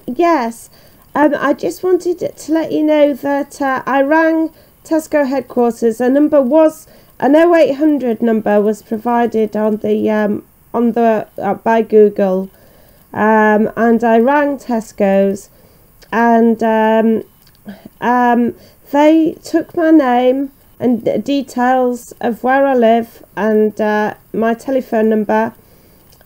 Yes, I just wanted to let you know that I rang Tesco headquarters. A number was an 0800 number was provided on the by Google, and I rang Tesco's, and they took my name and details of where I live and my telephone number,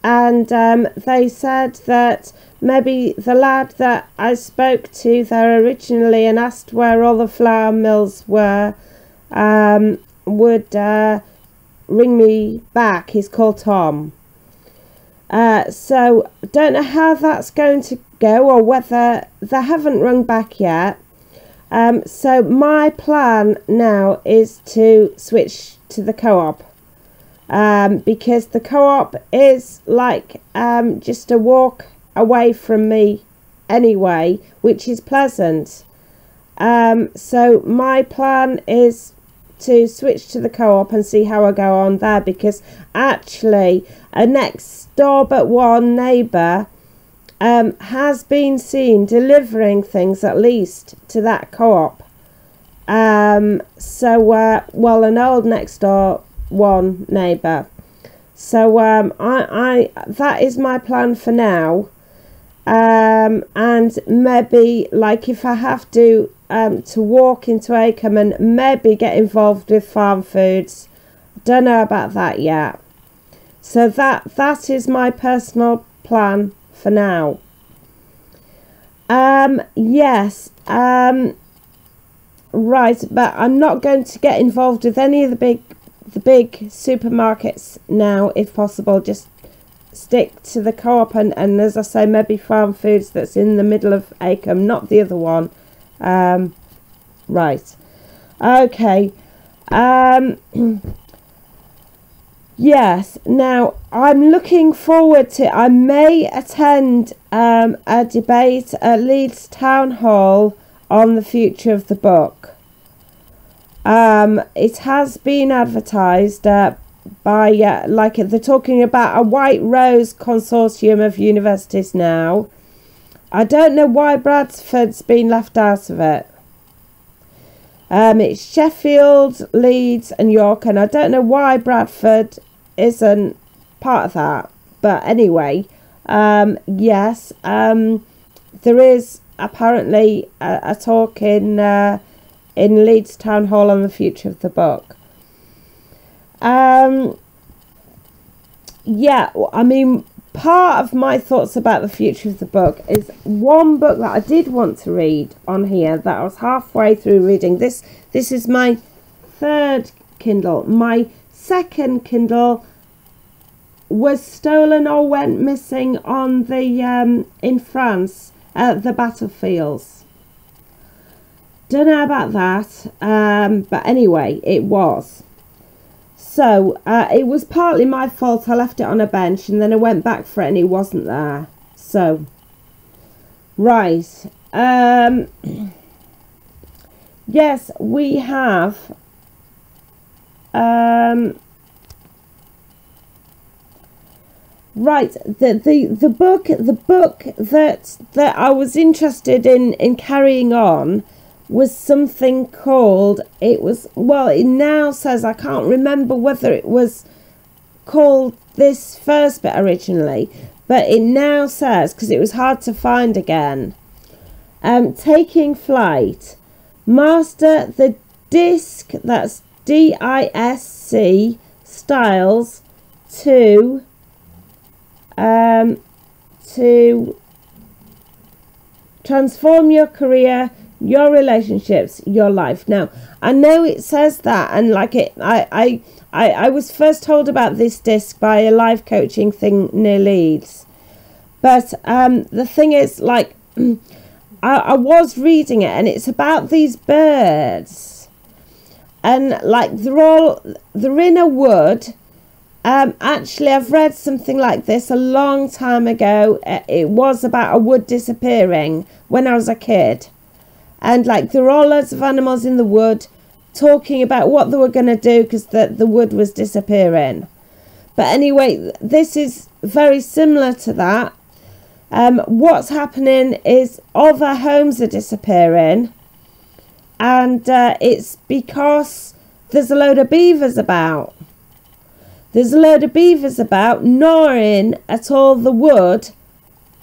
and they said that maybe the lad that I spoke to there originally and asked where all the flour mills were would ring me back. He's called Tom. So don't know how that's going to go, or whether they haven't rung back yet. So my plan now is to switch to the co-op, because the co-op is like just a walk away from me anyway, which is pleasant. So my plan is to switch to the co-op and see how I go on there, because actually a next door but one neighbour has been seen delivering things at least to that co-op. Well, an old next door one neighbour. So I that is my plan for now. And maybe, like, if I have to walk into Acomb and maybe get involved with farm foods, don't know about that yet. So that is my personal plan for now. Yes, right, but I'm not going to get involved with any of the big supermarkets now, if possible. Just stick to the co-op and as I say, maybe farm foods that's in the middle of Acomb, not the other one. Right, okay. Yes, now I'm looking forward to, I may attend a debate at Leeds Town Hall on the future of the book. It has been advertised by like they're talking about a White Rose consortium of universities now. I don't know why Bradford's been left out of it. It's Sheffield, Leeds and York, and I don't know why Bradford isn't part of that. But anyway, yes, there is apparently a talk in Leeds Town Hall on the future of the book. Yeah, I mean, part of my thoughts about the future of the book is one book that I did want to read on here that I was halfway through reading. This is my third Kindle. My second Kindle was stolen or went missing on the in France at the battlefields. Don't know about that, but anyway, it was. So it was partly my fault. I left it on a bench and then I went back for it and it wasn't there. So, right. Yes, we have. Right, the book that I was interested in carrying on was something called, it now says, I can't remember whether it was called this first bit originally, but it now says, because it was hard to find again, Taking Flight, Master the Disc, that's DISC, Styles to transform your career, your relationships, your life. Now, I know it says that, and like I was first told about this disc by a life coaching thing near Leeds, but the thing is, like, I was reading it, and it's about these birds, and like they're in a wood. Actually, I've read something like this a long time ago. It was about a wood disappearing when I was a kid. And like there were all loads of animals in the wood talking about what they were going to do because the wood was disappearing. But anyway, this is very similar to that. what's happening is all their homes are disappearing, and it's because there's a load of beavers about. There's a load of beavers about gnawing at all the wood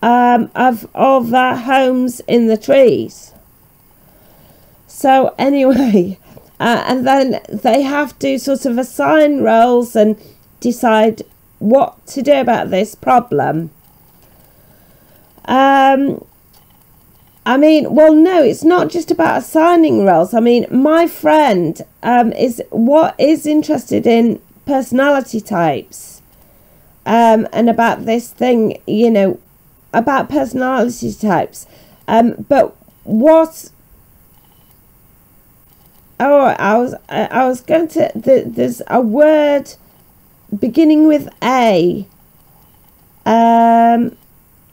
of all their homes in the trees. So anyway, and then they have to sort of assign roles and decide what to do about this problem. I mean, well, no, it's not just about assigning roles. I mean, my friend is interested in personality types, and about this thing, you know, about personality types. But what? Oh, I was going to. There's a word beginning with A.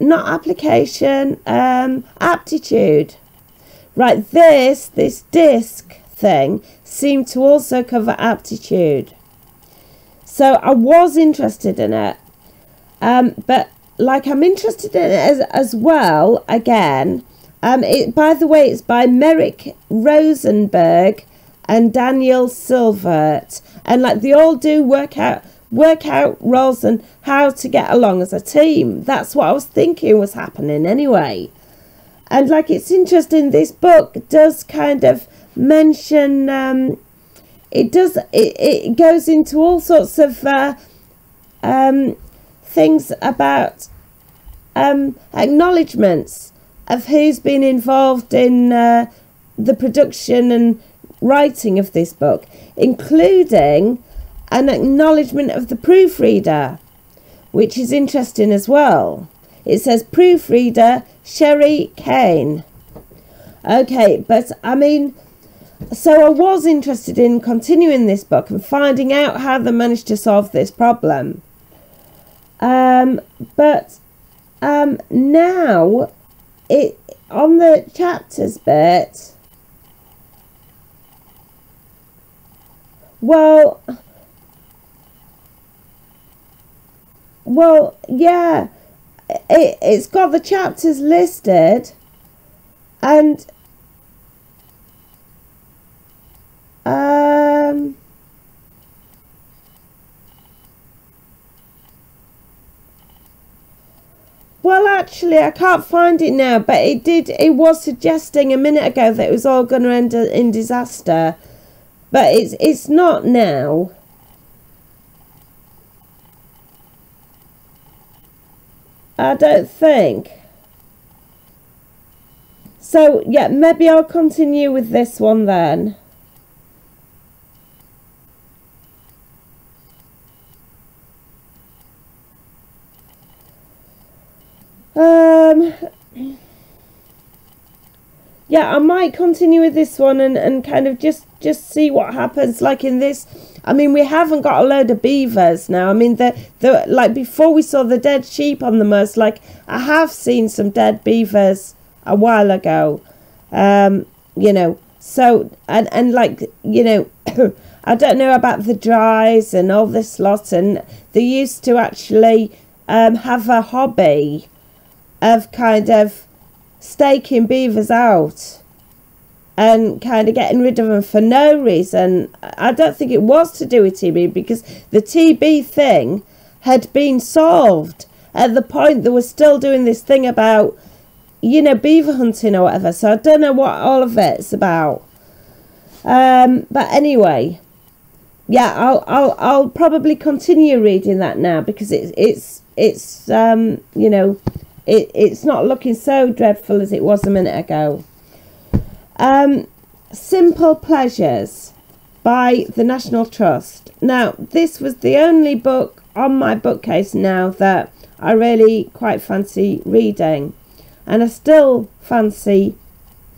Not application, aptitude. Right, this disc thing seemed to also cover aptitude. So I was interested in it. But like, I'm interested in it as well, again. By the way, it's by Merrick Rosenberg and Daniel Silvert. And like, they all do work out roles and how to get along as a team. That's what I was thinking was happening anyway. And like, it's interesting, this book does kind of mention, it goes into all sorts of things about acknowledgements of who's been involved in the production and writing of this book, including an acknowledgement of the proofreader, which is interesting as well. It says proofreader Sherry Kane. Okay, but I mean, so I was interested in continuing this book and finding out how they managed to solve this problem. But now it on the chapters bit. Well, yeah, it's got the chapters listed, and well, actually, I can't find it now, but it was suggesting a minute ago that it was all going to end in disaster, but it's not now. I don't think. So, yeah, maybe I'll continue with this one then. Yeah, I might continue with this one and kind of just see what happens. Like in this, I mean, we haven't got a load of beavers now. I mean, the like before we saw the dead sheep on the moors. Like, I have seen some dead beavers a while ago. You know, so and like, you know, I don't know about the dries and all this lot. And they used to actually have a hobby of kind of staking beavers out and kind of getting rid of them for no reason. I don't think it was to do with TB, because the TB thing had been solved at the point they were still doing this thing about, you know, beaver hunting or whatever. So I don't know what all of it's about. But anyway, yeah, I'll probably continue reading that now, because it's you know, it's not looking so dreadful as it was a minute ago. Simple Pleasures by the National Trust. Now, this was the only book on my bookcase now that I really quite fancy reading, and I still fancy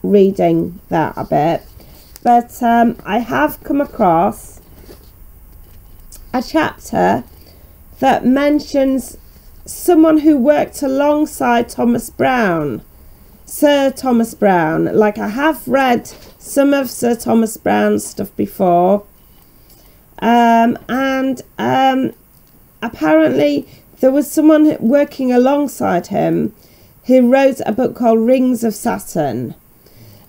reading that a bit. But I have come across a chapter that mentions someone who worked alongside Thomas Browne, Sir Thomas Browne. Like, I have read some of Sir Thomas Browne's stuff before, and apparently there was someone working alongside him who wrote a book called Rings of Saturn.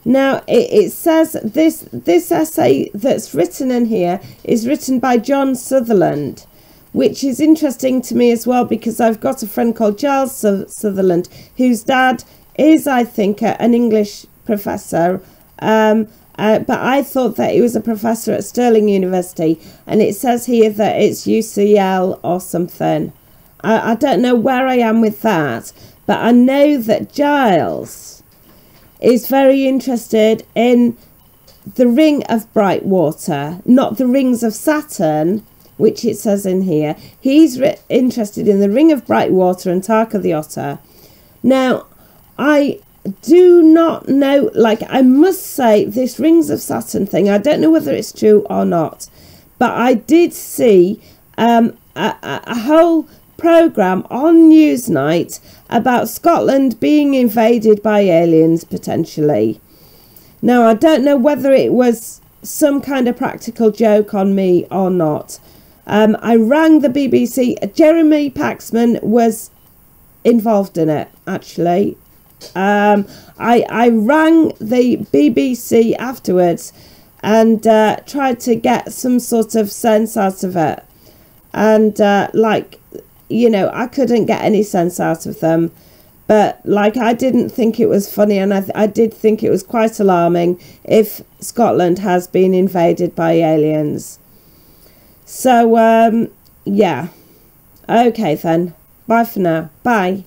Now, it says this essay that's written in here is written by John Sutherland, which is interesting to me as well, because I've got a friend called Giles Sutherland, whose dad is, I think, an English professor, but I thought that he was a professor at Stirling University, and it says here that it's UCL or something. I don't know where I am with that, but I know that Giles is very interested in the Ring of Bright Water, not the Rings of Saturn, which it says in here. He's interested in the Ring of Bright Water and Tarka the Otter. Now, I do not know, like, I must say, this Rings of Saturn thing, I don't know whether it's true or not, but I did see a whole programme on Newsnight about Scotland being invaded by aliens, potentially. Now, I don't know whether it was some kind of practical joke on me or not. I rang the BBC. Jeremy Paxman was involved in it, actually. I rang the BBC afterwards and tried to get some sort of sense out of it. And, like, you know, I couldn't get any sense out of them. But, like, I didn't think it was funny, and I did think it was quite alarming if Scotland has been invaded by aliens. So, yeah. Okay, then. Bye for now. Bye.